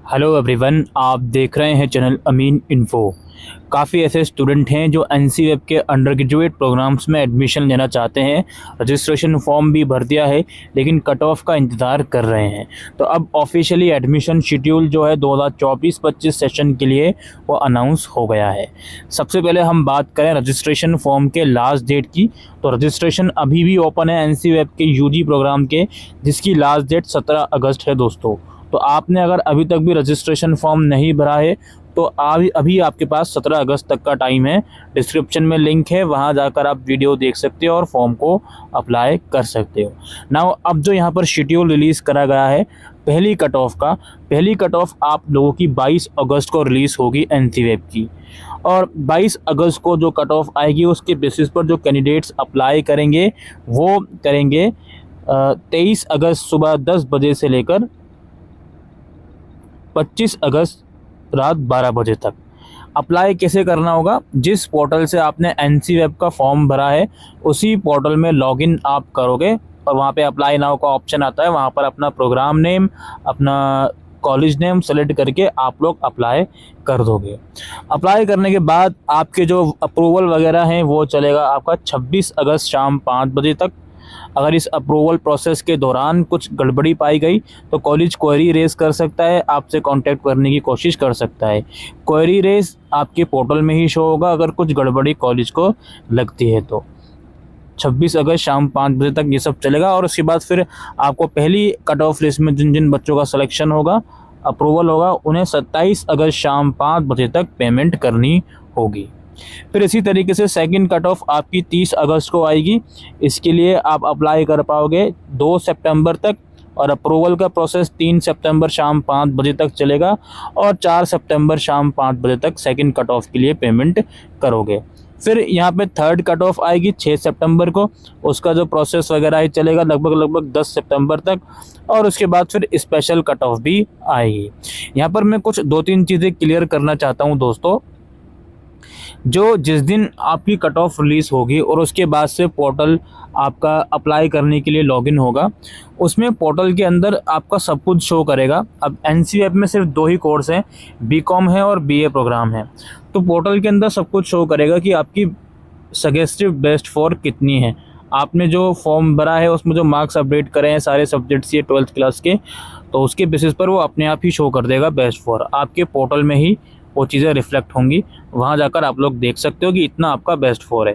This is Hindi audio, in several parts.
हेलो एवरीवन, आप देख रहे हैं चैनल अमीन इन्फो। काफ़ी ऐसे स्टूडेंट हैं जो एनसीवेब के अंडर ग्रेजुएट प्रोग्राम्स में एडमिशन लेना चाहते हैं। रजिस्ट्रेशन फॉर्म भी भर दिया है लेकिन कट ऑफ का इंतज़ार कर रहे हैं। तो अब ऑफिशियली एडमिशन शेड्यूल जो है 2024-25 सेशन के लिए वो अनाउंस हो गया है। सबसे पहले हम बात करें रजिस्ट्रेशन फॉर्म के लास्ट डेट की, तो रजिस्ट्रेशन अभी भी ओपन है एनसीवेब के यूजी प्रोग्राम के, जिसकी लास्ट डेट 17 अगस्त है दोस्तों। तो आपने अगर अभी तक भी रजिस्ट्रेशन फॉर्म नहीं भरा है तो अभी आपके पास 17 अगस्त तक का टाइम है। डिस्क्रिप्शन में लिंक है, वहां जाकर आप वीडियो देख सकते हो और फॉर्म को अप्लाई कर सकते हो। नाउ अब जो यहाँ पर शेड्यूल रिलीज़ करा गया है पहली कट ऑफ आप लोगों की 22 अगस्त को रिलीज़ होगी एनसीवेब की, और 22 अगस्त को जो कट ऑफ आएगी उसके बेसिस पर जो कैंडिडेट्स अप्लाई करेंगे वो करेंगे 23 अगस्त सुबह 10 बजे से लेकर 25 अगस्त रात 12 बजे तक। अप्लाई कैसे करना होगा? जिस पोर्टल से आपने एनसीवेब का फॉर्म भरा है उसी पोर्टल में लॉगिन आप करोगे और वहाँ पे अप्लाई नाउ का ऑप्शन आता है। वहाँ पर अपना प्रोग्राम नेम, अपना कॉलेज नेम सेलेक्ट करके आप लोग अप्लाई कर दोगे। अप्लाई करने के बाद आपके जो अप्रूवल वगैरह हैं वो चलेगा आपका 26 अगस्त शाम 5 बजे तक। अगर इस अप्रूवल प्रोसेस के दौरान कुछ गड़बड़ी पाई गई तो कॉलेज क्वेरी रेज कर सकता है, आपसे कांटेक्ट करने की कोशिश कर सकता है। क्वेरी रेज आपके पोर्टल में ही शो होगा अगर कुछ गड़बड़ी कॉलेज को लगती है तो। 26 अगस्त शाम 5 बजे तक ये सब चलेगा और उसके बाद फिर आपको पहली कट ऑफ लिस्ट में जिन जिन बच्चों का सिलेक्शन होगा, अप्रूवल होगा, उन्हें 27 अगस्त शाम 5 बजे तक पेमेंट करनी होगी। फिर इसी तरीके से सेकंड कट ऑफ आपकी 30 अगस्त को आएगी। इसके लिए आप अप्लाई कर पाओगे 2 सितंबर तक और अप्रूवल का प्रोसेस 3 सितंबर शाम 5 बजे तक चलेगा और 4 सितंबर शाम 5 बजे तक सेकंड कट ऑफ के लिए पेमेंट करोगे। फिर यहाँ पे थर्ड कट ऑफ आएगी 6 सितंबर को, उसका जो प्रोसेस वगैरह ही चलेगा लगभग 10 सितंबर तक, और उसके बाद फिर स्पेशल कट ऑफ भी आएगी। यहाँ पर मैं कुछ 2-3 चीज़ें क्लियर करना चाहता हूँ दोस्तों। जो जिस दिन आपकी कट ऑफ रिलीज़ होगी और उसके बाद से पोर्टल आपका अप्लाई करने के लिए लॉगिन होगा, उसमें पोर्टल के अंदर आपका सब कुछ शो करेगा। अब एनसीवेब में सिर्फ 2 ही कोर्स हैं, बीकॉम है और बीए प्रोग्राम है। तो पोर्टल के अंदर सब कुछ शो करेगा कि आपकी सजेस्टिव बेस्ट फॉर कितनी है। आपने जो फॉर्म भरा है उसमें जो मार्क्स अपडेट करे हैं सारे सब्जेक्ट्स ये 12th क्लास के, तो उसके बेसिस पर वो अपने आप ही शो कर देगा बेस्ट फॉर। आपके पोर्टल में ही वो चीज़ें रिफ्लेक्ट होंगी, वहाँ जाकर आप लोग देख सकते हो कि इतना आपका बेस्ट फोर है,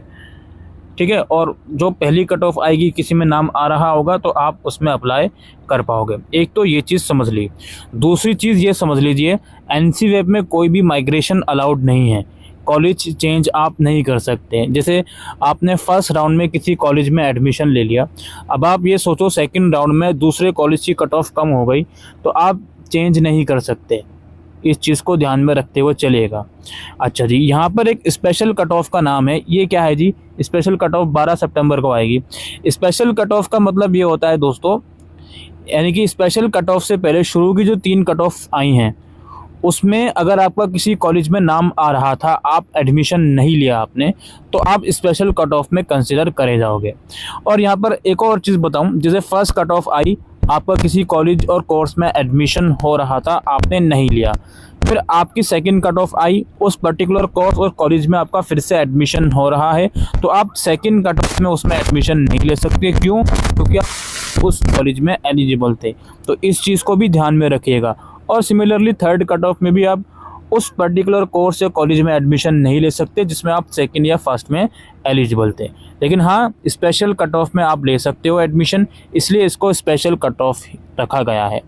ठीक है। और जो पहली कट ऑफ आएगी किसी में नाम आ रहा होगा तो आप उसमें अप्लाई कर पाओगे। एक तो ये चीज़ समझ ली। दूसरी चीज़ ये समझ लीजिए, एनसीवेब में कोई भी माइग्रेशन अलाउड नहीं है। कॉलेज चेंज आप नहीं कर सकते। जैसे आपने फर्स्ट राउंड में किसी कॉलेज में एडमिशन ले लिया, अब आप ये सोचो सेकंड राउंड में दूसरे कॉलेज की कट ऑफ कम हो गई तो आप चेंज नहीं कर सकते। इस चीज़ को ध्यान में रखते हुए चलिएगा। अच्छा जी, यहाँ पर एक स्पेशल कट ऑफ का नाम है, ये क्या है जी? स्पेशल कट ऑफ 12 सितंबर को आएगी। स्पेशल कट ऑफ का मतलब ये होता है दोस्तों, यानी कि स्पेशल कट ऑफ से पहले शुरू की जो 3 कट ऑफ आई हैं उसमें अगर आपका किसी कॉलेज में नाम आ रहा था, आप एडमिशन नहीं लिया आपने, तो आप स्पेशल कट ऑफ में कंसिडर करे जाओगे। और यहाँ पर एक और चीज़ बताऊँ, जैसे फर्स्ट कट ऑफ आई, आपका किसी कॉलेज और कोर्स में एडमिशन हो रहा था, आपने नहीं लिया, फिर आपकी सेकंड कट ऑफ आई, उस पर्टिकुलर कोर्स और कॉलेज में आपका फिर से एडमिशन हो रहा है, तो आप सेकंड कट ऑफ में उसमें एडमिशन नहीं ले सकते। क्यों? क्योंकि आप उस कॉलेज में एलिजिबल थे। तो इस चीज़ को भी ध्यान में रखिएगा। और सिमिलरली थर्ड कट ऑफ में भी आप उस पर्टिकुलर कोर्स या कॉलेज में एडमिशन नहीं ले सकते जिसमें आप सेकंड या फर्स्ट में एलिजिबल थे। लेकिन हाँ, स्पेशल कट ऑफ में आप ले सकते हो एडमिशन, इसलिए इसको स्पेशल कट ऑफ रखा गया है।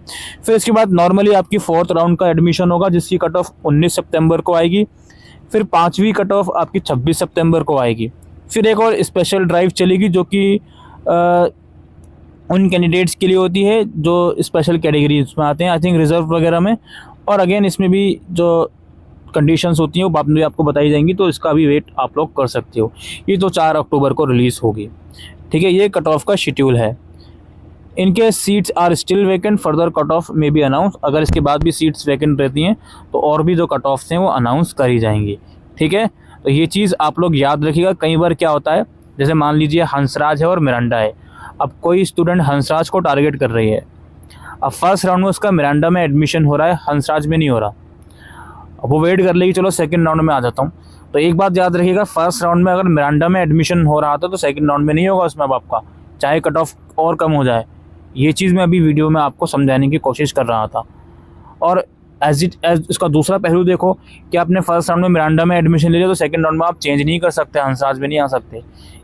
फिर इसके बाद नॉर्मली आपकी 4th राउंड का एडमिशन होगा जिसकी कट ऑफ 19 सितंबर को आएगी। फिर 5वीं कट ऑफ आपकी 26 सितंबर को आएगी। फिर एक और स्पेशल ड्राइव चलेगी जो कि उन कैंडिडेट्स के लिए होती है जो स्पेशल कैटेगरीज में आते हैं, आई थिंक रिजर्व वगैरह में। और अगेन इसमें भी जो कंडीशंस होती हैं वो बाद में आपको बताई जाएंगी, तो इसका भी वेट आप लोग कर सकते हो। ये तो 4 अक्टूबर को रिलीज़ होगी, ठीक है। ये कट ऑफ का शेड्यूल है। इनके seats are still vacant, further cut off में बी अनाउंस। अगर इसके बाद भी सीट्स वैकेंट रहती हैं तो और भी जो कट ऑफ्स हैं वो अनाउंस करी जाएंगी, ठीक है। तो ये चीज़ आप लोग याद रखिएगा। कई बार क्या होता है, जैसे मान लीजिए हंसराज है और मिरांडा है, अब कोई स्टूडेंट हंसराज को टारगेट कर रही है, अब फर्स्ट राउंड में उसका मिरांडा में एडमिशन हो रहा है, हंसराज में नहीं हो रहा। अब वो वेट कर लेगी, चलो सेकंड राउंड में आ जाता हूँ। तो एक बात याद रखिएगा, फर्स्ट राउंड में अगर मिरांडा में एडमिशन हो रहा था तो सेकंड राउंड में नहीं होगा उसमें अब आपका, चाहे कट ऑफ और कम हो जाए। ये चीज़ मैं अभी वीडियो में आपको समझाने की कोशिश कर रहा था। और एज इसका दूसरा पहलू देखो कि आपने फर्स्ट राउंड में मिरांडा में एडमिशन ले लिया तो सेकंड राउंड में आप चेंज नहीं कर सकते, हंसराज में नहीं आ सकते।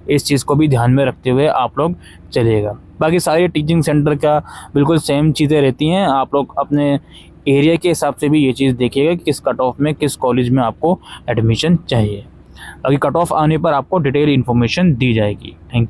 इस चीज़ को भी ध्यान में रखते हुए आप लोग चलिएगा। बाकी सारे टीचिंग सेंटर का बिल्कुल सेम चीज़ें रहती हैं, आप लोग अपने एरिया के हिसाब से भी ये चीज़ देखिएगा कि किस कट ऑफ में किस कॉलेज में आपको एडमिशन चाहिए। बाकी कट ऑफ आने पर आपको डिटेल इन्फॉर्मेशन दी जाएगी। Thank you.